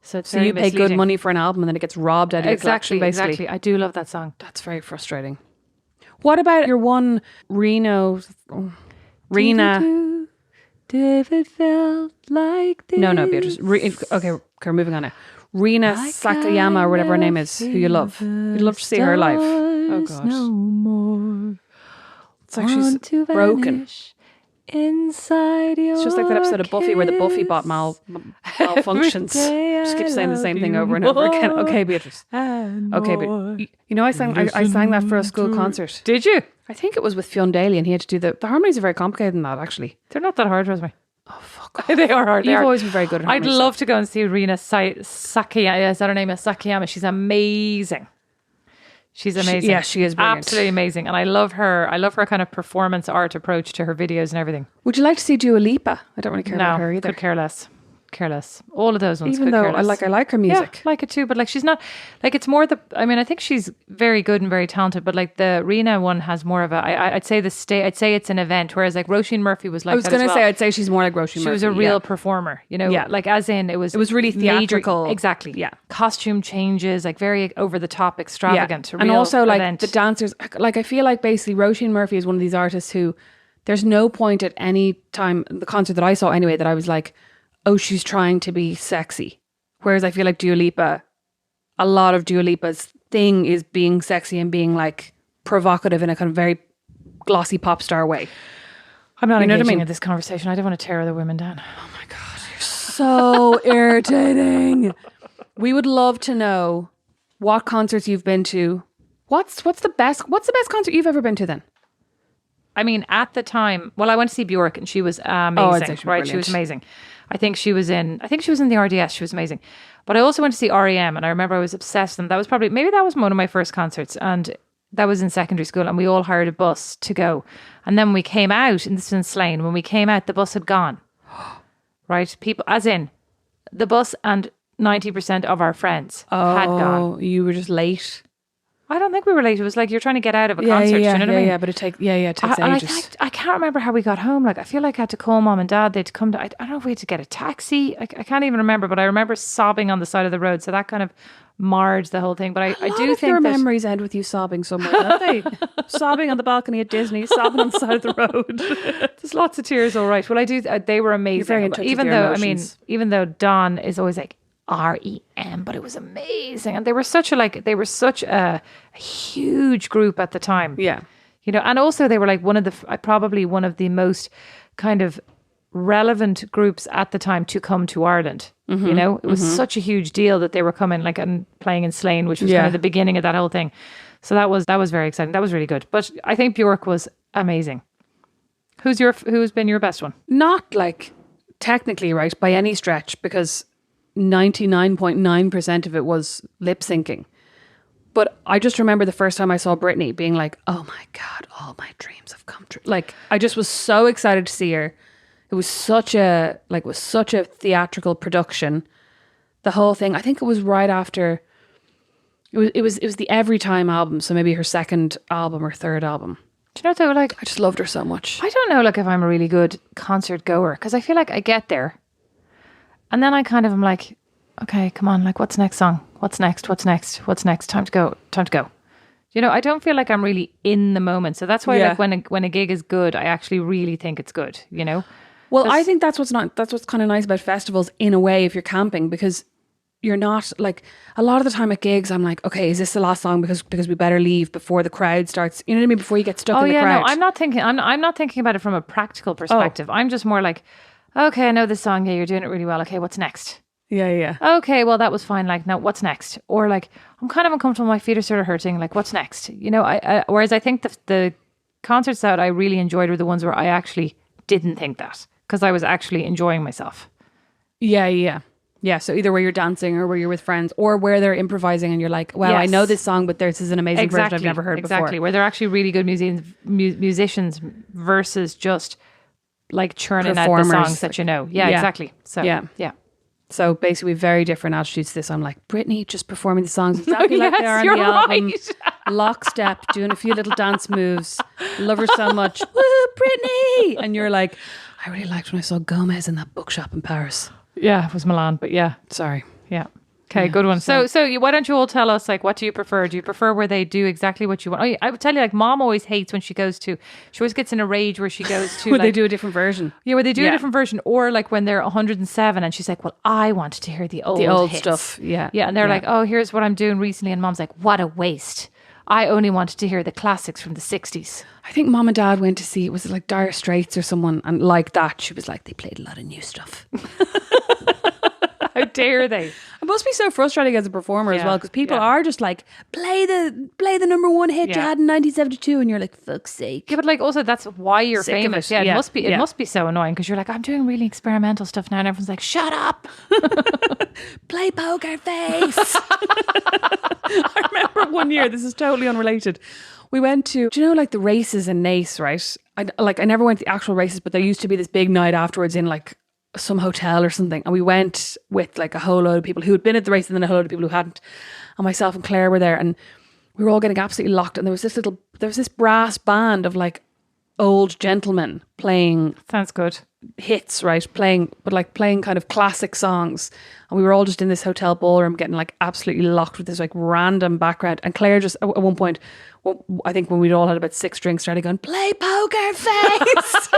So you pay good money for an album, and then it gets robbed out of your collection, basically. Exactly. I do love that song. That's very frustrating. What about your one Reena? David felt like this. No, Beatrice. Okay, moving on now. Reena Sakayama, or whatever her name is, who you love. You'd love to see her live. Oh God. No more. It's like she's broken. Inside your It's just like that episode of Buffy where the Buffy bot malfunctions. Just keep saying the same thing over and over again. Okay, Beatrice. Okay, but you know, I sang that for a school concert. Did you? I think it was with Fionn Daly, and he had to do the harmonies are very complicated in that, actually. They're not that hard, Rosemary. Oh, fuck off. They are hard. You've always been very good at I'd harmonies. love to go and see Reena Sakayama. Is that her name? Sakayama. She's amazing. She's amazing. She is brilliant. Absolutely amazing. And I love her. I love her kind of performance art approach to her videos and everything. Would you like to see Dua Lipa? I don't really care about her either. Could care less. Careless. All of those ones. Even though I like her music. Yeah, like it too. But like she's not like it's more I think she's very good and very talented. But like the Reena one has more of a. I'd say I'd say it's an event. Whereas like Roisin Murphy was like. I was going to say I'd say she's more like Roisin Murphy. She was a real performer. You know. Yeah. Like as in it was really theatrical. Exactly. Yeah. Costume changes, like very over the top, extravagant. And also like event. the dancers. Like I feel like basically Roisin Murphy is one of these artists who. There's no point at any time, the concert that I saw anyway, that I was like, oh, she's trying to be sexy. Whereas I feel like Dua Lipa, a lot of Dua Lipa's thing is being sexy and being like provocative in a kind of very glossy pop star way. I'm not engaging in this conversation. I don't want to tear other women down. Oh my God, you're so irritating. We would love to know what concerts you've been to. What's the best concert you've ever been to then? I mean, at the time, well, I went to see Bjork and she was amazing, right? Brilliant. She was amazing. I think she was in the RDS. She was amazing. But I also went to see REM and I remember I was obsessed with them. That was one of my first concerts and that was in secondary school and we all hired a bus to go. And then when we came out, and this was in Slane, when we came out, the bus had gone. Right? People, as in the bus and 90% of our friends had gone. Oh, you were just late. I don't think we were late. It was like you're trying to get out of a concert. You know what I mean? Yeah, but it takes ages. I can't remember how we got home. Like I feel like I had to call mom and dad. They'd come to. I don't know if we had to get a taxi. I can't even remember. But I remember sobbing on the side of the road. So that kind of marred the whole thing. But I do think your memories end with you sobbing somewhere, don't they? Sobbing on the balcony at Disney, sobbing on the side of the road. There's lots of tears. All right. Well, I do. They were amazing. You're very in touch even with your though emotions. even though Dawn is always like. REM, but it was amazing, and they were such a huge group at the time. Yeah, you know, and also they were like probably one of the most kind of relevant groups at the time to come to Ireland. Mm-hmm, you know, it was such a huge deal that they were coming like and playing in Slane, which was kind of the beginning of that whole thing. So that was very exciting. That was really good. But I think Bjork was amazing. Who's been your best one? Not like technically right by any stretch because 99.9% of it was lip syncing. But I just remember the first time I saw Britney being like, oh my God, all my dreams have come true. Like, I just was so excited to see her. It was such a theatrical production. The whole thing, I think it was right after, it was the Every Time album. So maybe her second album or third album. Do you know though, like, I just loved her so much. I don't know, like, if I'm a really good concert goer, because I feel like I get there. And then I kind of am like, okay, come on, like what's next song? What's next? Time to go. You know, I don't feel like I'm really in the moment. So that's why like when a gig is good, I actually really think it's good, you know? Well, I think that's what's kind of nice about festivals in a way if you're camping, because you're not like a lot of the time at gigs I'm like, okay, is this the last song because we better leave before the crowd starts, you know what I mean, before you get stuck in the crowd. No, I'm not thinking about it from a practical perspective. I'm just more like, okay, I know this song. Yeah, you're doing it really well. Okay, what's next? Yeah. Okay, well, that was fine. Like, now what's next? Or like, I'm kind of uncomfortable. My feet are sort of hurting. Like, what's next? You know, whereas I think the concerts that I really enjoyed were the ones where I actually didn't think that because I was actually enjoying myself. Yeah. So either where you're dancing or where you're with friends or where they're improvising and you're like, wow, I know this song, but this is an amazing version I've never heard before. Exactly, where they're actually really good musicians versus just like churning out the songs that you know. Yeah, exactly. So yeah. So basically very different attitudes to this. I'm like, Britney just performing the songs exactly like they are on the album. Right. Lockstep, doing a few little dance moves. Love her so much. Woo, Britney! And you're like, I really liked when I saw Gomez in that bookshop in Paris. Yeah, it was Milan, but yeah. Sorry. Yeah. Okay, good one. So why don't you all tell us, like, what do you prefer? Do you prefer where they do exactly what you want? Oh, I would tell you, like, Mom always hates when she always gets in a rage where she goes to, where like, they do a different version. Yeah, where they do a different version. Or, like, when they're 107 and she's like, well, I wanted to hear the old hits. Stuff. Yeah. Yeah, and they're like, oh, here's what I'm doing recently. And Mom's like, what a waste. I only wanted to hear the classics from the 60s. I think Mom and Dad went to see, was it like Dire Straits or someone? And like that, she was like, they played a lot of new stuff. How dare they? It must be so frustrating as a performer as well, because people are just like, play the number one hit you had in 1972, and you're like, fuck's sake. Yeah, but like also that's why you're Sick famous. of it. Yeah, it must be so annoying because you're like, I'm doing really experimental stuff now, and everyone's like, shut up. Play Poker Face. I remember one year, this is totally unrelated. We went to, do you know, like the races in Nace, right? I never went to the actual races, but there used to be this big night afterwards in like some hotel or something. And we went with like a whole load of people who had been at the race and then a whole load of people who hadn't. And myself and Claire were there and we were all getting absolutely locked. And there was this brass band of like old gentlemen playing. Sounds good. Hits, right? Playing kind of classic songs. And we were all just in this hotel ballroom getting like absolutely locked with this like random background. And Claire just at one point, I think when we'd all had about 6 drinks, started going, "Play Poker Face."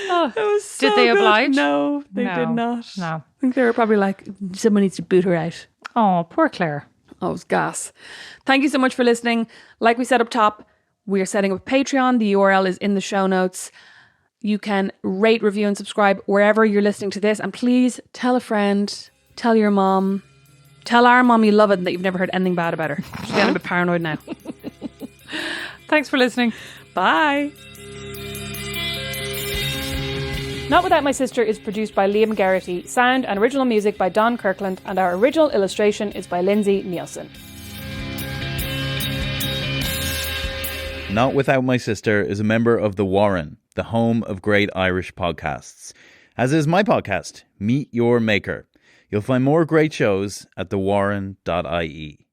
Oh, it was so did they good. oblige? No, they did not. No. I think they were probably like, someone needs to boot her out. Oh, poor Claire. Oh, it was gas. Thank you so much for listening. Like we said up top, we are setting up a Patreon. The URL is in the show notes. You can rate, review, and subscribe wherever you're listening to this. And please tell a friend, tell your mom, tell our mom you love it and that you've never heard anything bad about her. She's getting a bit paranoid now. Thanks for listening. Bye. Not Without My Sister is produced by Liam Garrity, sound and original music by Don Kirkland, and our original illustration is by Lindsay Nielsen. Not Without My Sister is a member of The Warren, the home of great Irish podcasts. As is my podcast, Meet Your Maker. You'll find more great shows at thewarren.ie.